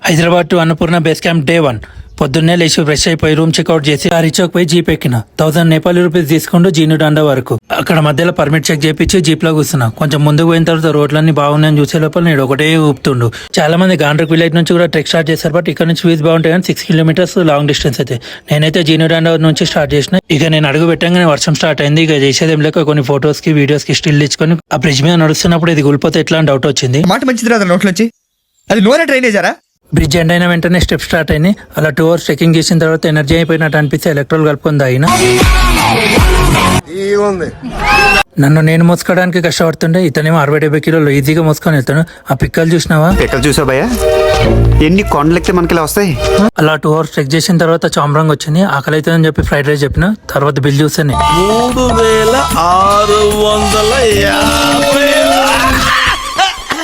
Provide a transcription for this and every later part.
Hyderabad to Annapurna base camp day 1 పొద్దున్నే లేచి fresh అయిపోయి రూమ్ చెక్అౌట్ చేసి ఆ రిచోక్ పోయి జీప్ ఎక్కిన 1000 నేపాలీ రూపీస్ తీసుకుంటూ జీనుడాండా వరకు అక్కడ మధ్యలో పర్మిట్ చెక్ చేపించి జీప్ లో కూర్చున్నా. కొంచెం ముందుకు పోయిన తర్వాత రోడ్లన్నీ బాగున్నాయని చూసే లోపల నేను ఒకటే ఊపుతుండు. చాలా మంది గాండ్రక్ విలేజ్ నుంచి కూడా ట్రెక్ స్టార్ట్ చేశారు. బట్ ఇక్కడ నుంచి వ్యూస్ బాగుంటాయి కానీ 6 కిలోమీటర్స్ లాంగ్ డిస్టెన్స్ అయితే నేనైతే జీనుడాండా నుంచి స్టార్ట్ చేసిన. ఇక నేను అడుగు పెట్టగానే వర్షం స్టార్ట్ అయింది. ఇక చేసేదేం లేక కొన్ని ఫొటోస్ కి వీడియోస్ కి స్టిల్ ఇచ్చుకొని ఆ బ్రిడ్జ్ మీద నడుస్తున్నప్పుడు ఇది కూలిపోతే ఎట్లా అని డౌట్ వచ్చింది. మాట మంచిది రాదు నోట్లోంచి. అది నూనె డ్రైనేజారా? బ్రిడ్జ్ ఎండ్ అయిన వెంటనే స్టెప్ స్టార్ట్ అయినాయి. అలా 2 hours ట్రెక్కింగ్ చేసిన తర్వాత ఎనర్జీ అయిపోయినట్టు అనిపిస్తే ఎలక్ట్రోల్ కలుపుకొని తాగిన. నన్ను నేను మోసుకోవడానికి కష్టపడుతుండే, ఇతనేమో 60-70 కిలోలు ఈజీగా మోసుకొని వెళ్తాను. ఆ పిక్కలు చూసినావా? పిక్కలు చూసావు భయ్యా, ఎన్ని కొండలెక్కితే మనకి ఇలా వస్తాయి. అలా 2 hours ట్రెక్ చేసిన తర్వాత చామ్రాంగ్ వచ్చింది. ఆకలి అవుతుందని చెప్పి ఫ్రైడ్ రైస్ చెప్పిన. తర్వాత బిల్ చూసాను 3650.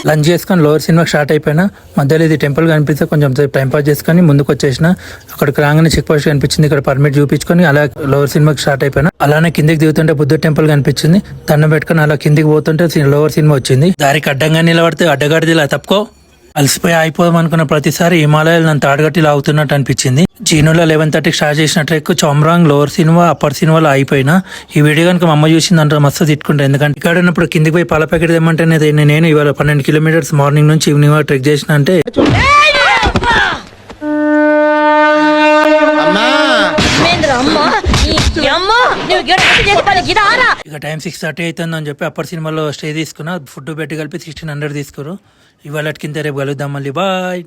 లంచ్ చేసుకొని లోవర్ సినిమాకి స్టార్ట్ అయిపోయినా. మధ్యలో ఇది టెంపుల్ కనిపిస్తే కొంచెం సేపు టైం పాస్ చేసుకొని ముందుకు వచ్చేసిన. అక్కడికి రాగానే చెక్ పోస్ట్ కనిపించింది. ఇక్కడ పర్మిట్ చూపించుకొని అలా లోవర్ సినిమాకి స్టార్ట్ అయిపోయినా. అలానే కిందికి దిగుతుంటే బుద్ధుడు టెంపుల్ కనిపించింది. దండం పెట్టుకుని అలా కిందికి పోతుంటే లోవర్ సినిమా వచ్చింది. దారికి అడ్డంగా నిలబడితే అడ్డగాడిది ఇలా తప్పుకో. అలసిపోయి అయిపోదాం అనుకున్న ప్రతిసారి హిమాలయాలు నన్ను తాడగట్టి లాగుతున్నట్టు అనిపించింది. జీనులో 11:30 స్టార్ట్ చేసిన ట్రెక్ చామ్రాంగ్ లోవర్ సినిమా అప్పర్ సినిమాలో అయిపోయినా. ఈ వీడియో కనుక మా అమ్మ చూసిందంటే మస్తు తిట్టుకుంటా. ఎందుకంటే ఇక్కడ ఉన్నప్పుడు కిందికి పోయి పాల ప్యాకెట్ తెమ్మంటే నేను ఇవాళ 12 కిలోమీటర్స్ మార్నింగ్ నుంచి ఈవినింగ్ ట్రెక్ చేసిన అంటే ఇక టైం 6:30 అవుతుంది అని చెప్పి అప్పర్ సినిమాలో స్టే తీసుకున్నా. ఫుడ్ పెట్టి కలిపి 1600 తీసుకురు. ఇవాళ కింద రేపు కలుద్దాం మళ్ళీ. బాయ్.